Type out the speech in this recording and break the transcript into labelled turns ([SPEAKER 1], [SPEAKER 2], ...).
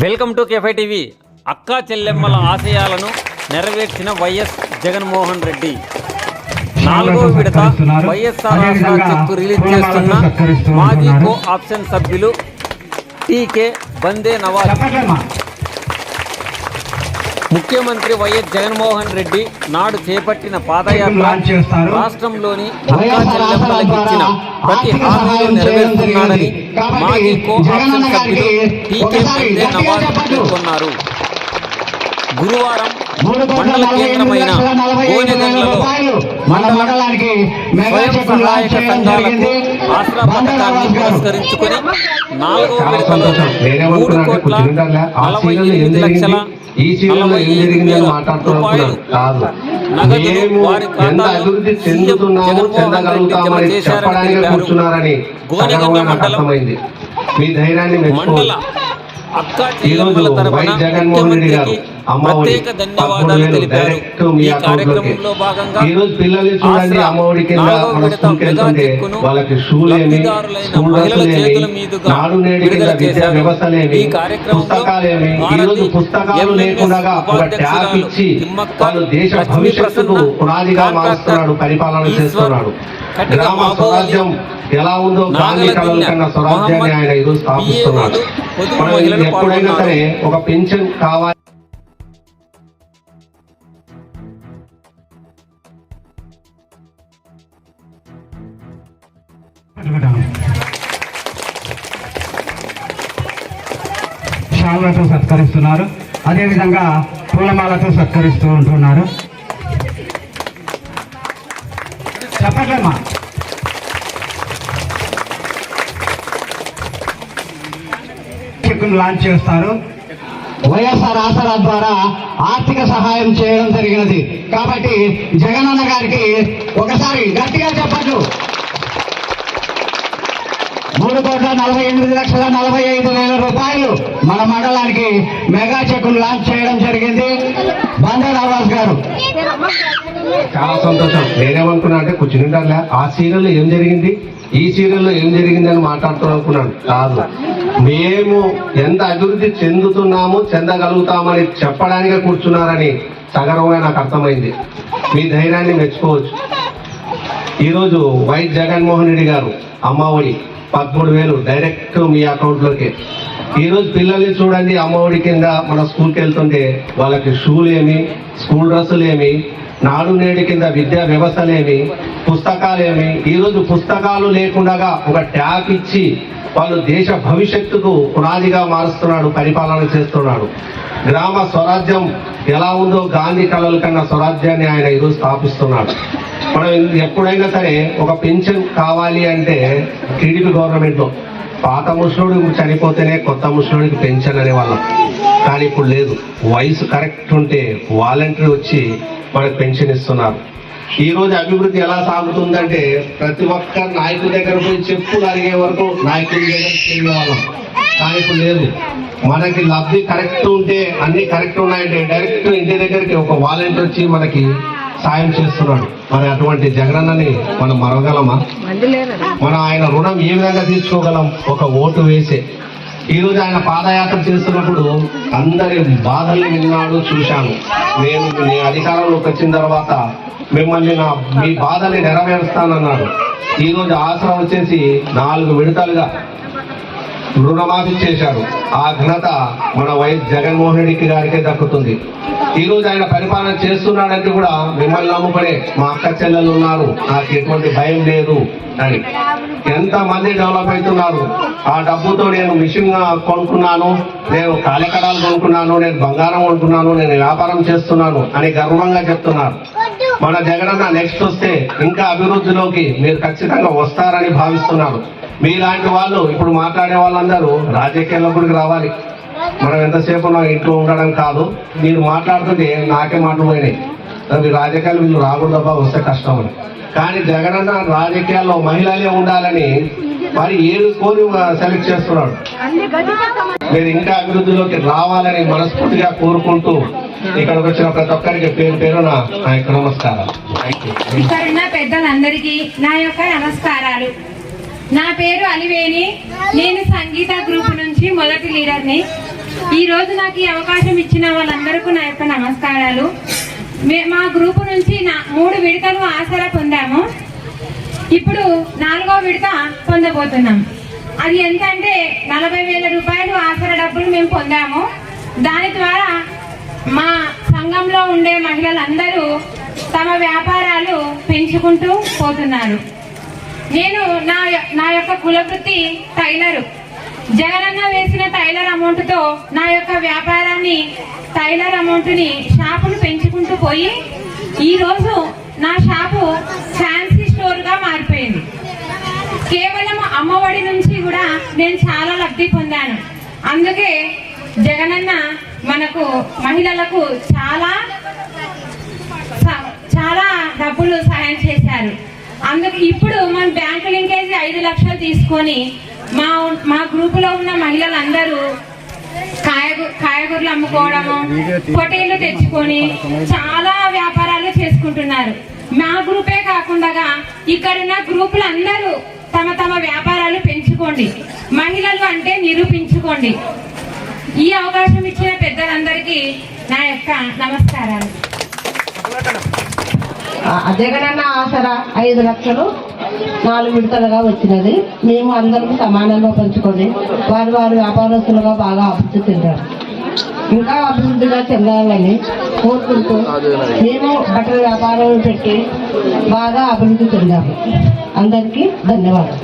[SPEAKER 1] Welcome to కేఫై TV. అక్కా చెల్లెమ్మల ఆశయాలను నెరవేర్చిన వైఎస్ జగన్మోహన్ రెడ్డి. 4వ విడత వైఎస్ఆర్ ఆసరా చెక్కు రిలీజ్ చేస్తున్న మాజీ కో ఆప్షన్ సభ్యులు టీకే బందే నవాజ్. ముఖ్యమంత్రి వైఎస్ జగన్మోహన్ రెడ్డి నాడు చేపట్టిన పాదయాత్ర రాష్ట్రంలోని అక్కా చెల్లెమ్మలకు ఇచ్చిన ప్రతి హామీని నెరవేరుస్తున్నాడని మాజీ కో ఆప్షన్ సభ్యులు టీకే బందే నవాజ్ పేర్కొన్నారు. గురువారం మండల కేంద్రమైన కోనెగండ్లలో మండలానికి స్వయం సహాయక సంఘాలకు ఆసరా పథకాన్ని పురస్కరించుకొని 4వ విడతలో 3,48,48,000 రూపాయలు నగదును వారి ఖాతాలో సీఎం జగన్మోహన్ రెడ్డి జమ చేశారని తెలిపారు. కోనెగండ్ల మండల అక్కా చెల్లెమ్మల తరపున ముఖ్యమంత్రికి ప్రత్యేక ధన్యవాదాలు తెలిపారు. ఈ కార్యక్రమంలో భాగంగా ఆసరా 4వ విడత మెగా చెక్కును లబ్ధిదారులైన మహిళల చేతుల మీదుగా విడుదల చేశారు. ఈ కార్యక్రమంలో భారతి ఎంఎంఎస్ ఉపాధ్యక్షురాలు తిమ్మక్క, లక్ష్మీ ప్రసన్న, కాంట్రాక్టర్ ఈశ్వర్, కటిక మహబూబ్, నాగలదిన్నె మహమ్మద్, పిఏఓలు, పొదుపు మహిళలు పాల్గొన్నారు.
[SPEAKER 2] ఒక పెన్షన్ కావాలి.
[SPEAKER 3] శాలువతో సత్కరిస్తున్నారు. అదేవిధంగా పూలమాలతో సత్కరిస్తూ ఉంటున్నారు. చెప్పట్లేమా? చెక్కును లాంచ్ చేస్తారు. వైఎస్ఆర్ ఆసరా ద్వారా ఆర్థిక సహాయం చేయడం జరిగినది. కాబట్టి జగనన్న గారికి ఒకసారి గట్టిగా చెప్పండి. 3,48,45,000 రూపాయలు మన మండలానికి మెగా చెక్కును లాంచ్ చేయడం జరిగింది. బందే నవాజ్ గారు
[SPEAKER 2] చాలా సంతోషం. నేనేమనుకున్నా అంటే కూర్చుంటారులే, ఆ సీరియల్లో ఏం జరిగింది, ఈ సీరియల్లో ఏం జరిగింది అని మాట్లాడుతూ అనుకున్నాను. కాదు, మేము ఎంత అభివృద్ధి చెందుతున్నాము, చెందగలుగుతామని చెప్పడానికే కూర్చున్నారని సగర్వంగా నాకు అర్థమైంది. మీ ధైర్యాన్ని మెచ్చుకోవచ్చు. ఈరోజు వైఎస్ జగన్మోహన్ రెడ్డి గారు అమ్మఒడి 13,000 డైరెక్ట్ మీ అకౌంట్లోకి. ఈరోజు పిల్లల్ని చూడండి, అమ్మఒడి కింద మన స్కూల్కి వెళ్తుంటే వాళ్ళకి షూలేమి, స్కూల్ డ్రెస్సులేమి, నాడు నేడు కింద విద్యా వ్యవస్థలేమి, పుస్తకాలేమి. ఈరోజు పుస్తకాలు లేకుండా ఒక ట్యాప్ ఇచ్చి వాళ్ళు దేశ భవిష్యత్తుకు పునాదిగా మారుస్తున్నాడు, పరిపాలన చేస్తున్నాడు. గ్రామ స్వరాజ్యం ఎలా ఉందో గాంధీ కళల కన్నా స్వరాజ్యాన్ని ఆయన ఈరోజు స్థాపిస్తున్నాడు. మనం ఎప్పుడైనా సరే ఒక పెన్షన్ కావాలి అంటే టీడీపీ గవర్నమెంట్లో పాత ముసలోడు చనిపోతేనే కొత్త ముసలోడికి పెన్షన్ అనేవాళ్ళం. కానీ ఇప్పుడు లేదు. వయసు కరెక్ట్ ఉంటే వాలంటీర్ వచ్చి మనకు పెన్షన్ ఇస్తున్నారు. ఈ రోజు అభివృద్ధి ఎలా సాగుతుందంటే ప్రతి ఒక్క నాయకుడి దగ్గర పోయి చెప్పులు అడిగే వరకు నాయకుడి దగ్గర వెళ్ళేవాళ్ళం. కానీ ఇప్పుడు లేదు. మనకి లబ్ధి కరెక్ట్ ఉంటే, అన్ని కరెక్ట్ ఉన్నాయంటే డైరెక్ట్ ఇంటి దగ్గరికి ఒక వాలంటీర్ వచ్చి మనకి సాయం చేస్తున్నాడు. మరి అటువంటి జగనన్నని మనం మరవగలమా? మనం ఆయన రుణం ఏ విధంగా తీర్చుకోగలం? ఒక ఓటు వేసే. ఈరోజు ఆయన పాదయాత్ర చేస్తున్నప్పుడు అందరి బాధల్ని విన్నాడు, చూశాను. నేను అధికారంలోకి వచ్చిన తర్వాత మిమ్మల్ని మీ బాధల్ని నెరవేరుస్తానన్నాడు. ఈరోజు ఆసరా వచ్చేసి 4 విడతలుగా రుణమాఫీ చేశారు. ఆ ఘనత మన వైఎస్ జగన్మోహన్ రెడ్డి గారికే దక్కుతుంది. ఈ రోజు ఆయన పరిపాలన చేస్తున్నాడంటే కూడా మిమ్మల్ని నమ్ముకునే మా అక్క చెల్లెలు ఉన్నారు, నాకు ఎటువంటి భయం లేదు అని ఎంతమంది డెవలప్ అవుతున్నారు. ఆ డబ్బుతో నేను మిషన్ కొనుక్కున్నాను, నేను కాలికడాలు కొనుక్కున్నాను, నేను బంగారం కొనుక్కున్నాను, నేను వ్యాపారం చేస్తున్నాను అని గర్వంగా చెప్తున్నారు. మన జగనన్న నెక్స్ట్ వస్తే ఇంకా అభివృద్ధిలోకి మీరు ఖచ్చితంగా వస్తారని భావిస్తున్నారు. మీలాంటి వాళ్ళు ఇప్పుడు మాట్లాడే వాళ్ళందరూ రాజకీయాల్లోకి రావాలి. మనం ఎంతసేపు నా ఇంట్లో ఉండడం కాదు. మీరు మాట్లాడుతుంటే నాకే మాటలు పోయినాయి. రాజకీయాలు వీళ్ళు రాకూడదబ్బా, వస్తే కష్టం అని. కానీ జగనన్న రాజకీయాల్లో మహిళలే ఉండాలని మరి 7 కోరి సెలెక్ట్ చేస్తున్నాడు. మీరు ఇంకా అభివృద్ధిలోకి రావాలని మనస్ఫూర్తిగా కోరుకుంటూ ఇక్కడికి వచ్చిన ప్రతి ఒక్కరికి పేరు పేరున నా యొక్క నమస్కారాలు.
[SPEAKER 4] ఇక్కడున్న పెద్దలందరికీ నా యొక్క నమస్కారాలు. నా పేరు అలివేణి. నేను సంగీత గ్రూప్ నుంచి మొదటి లీడర్ని. ఈ రోజు నాకు ఈ అవకాశం ఇచ్చిన వాళ్ళందరికీ నా యొక్క నమస్కారాలు. మా గ్రూపు నుంచి 3 విడతలు ఆసరా పొందాము. ఇప్పుడు 4వ విడత పొందబోతున్నాం. అది ఎంత అంటే 40,000 రూపాయలు ఆసరా డబ్బులు మేము పొందాము. దాని ద్వారా మా సంఘంలో ఉండే మహిళలందరూ తమ వ్యాపారాలు పెంచుకుంటూ పోతున్నారు. నేను నా యొక్క కులవృత్తి టైలరు. జగనన్న వేసిన టైలర్ అమౌంట్తో నా యొక్క వ్యాపారాన్ని టైలర్ అమౌంట్ని షాపును పెంచుకుంటూ పోయి ఈరోజు నా షాపు ఫ్యాన్సీ స్టోర్గా మారిపోయింది. కేవలం అమ్మఒడి నుంచి కూడా నేను చాలా లబ్ధి పొందాను. అందుకే జగనన్న మనకు మహిళలకు చాలా డబ్బులు సహాయం చేశారు. అందుకు ఇప్పుడు మన బ్యాంకు లింకేజ్ 5 లక్షలు తీసుకొని మా గ్రూపులో ఉన్న మహిళలందరూ కాయగూరలు అమ్ముకోవడము, పొటేళ్లు తెచ్చుకొని చాలా వ్యాపారాలు చేసుకుంటున్నారు. మా గ్రూపే కాకుండా ఇక్కడున్న గ్రూపులు అందరూ తమ వ్యాపారాలు పెంచుకోండి. మహిళలు అంటే నిరూపించుకోండి. ఈ అవకాశం ఇచ్చిన పెద్దలందరికీ నా యొక్క నమస్కారాలు.
[SPEAKER 5] జగనన్న ఆసరా 5 లక్షలు 4 విడతలుగా వచ్చినది. మేము అందరం సమానంగా పంచుకొని వారి వ్యాపారస్తులుగా బాగా అభివృద్ధి చెందారు. ఇంకా అభివృద్ధిగా చెందాలని కోరుకుంటూ మేము బట్టల వ్యాపారం పెట్టి బాగా అభివృద్ధి చెందాము. అందరికీ ధన్యవాదాలు.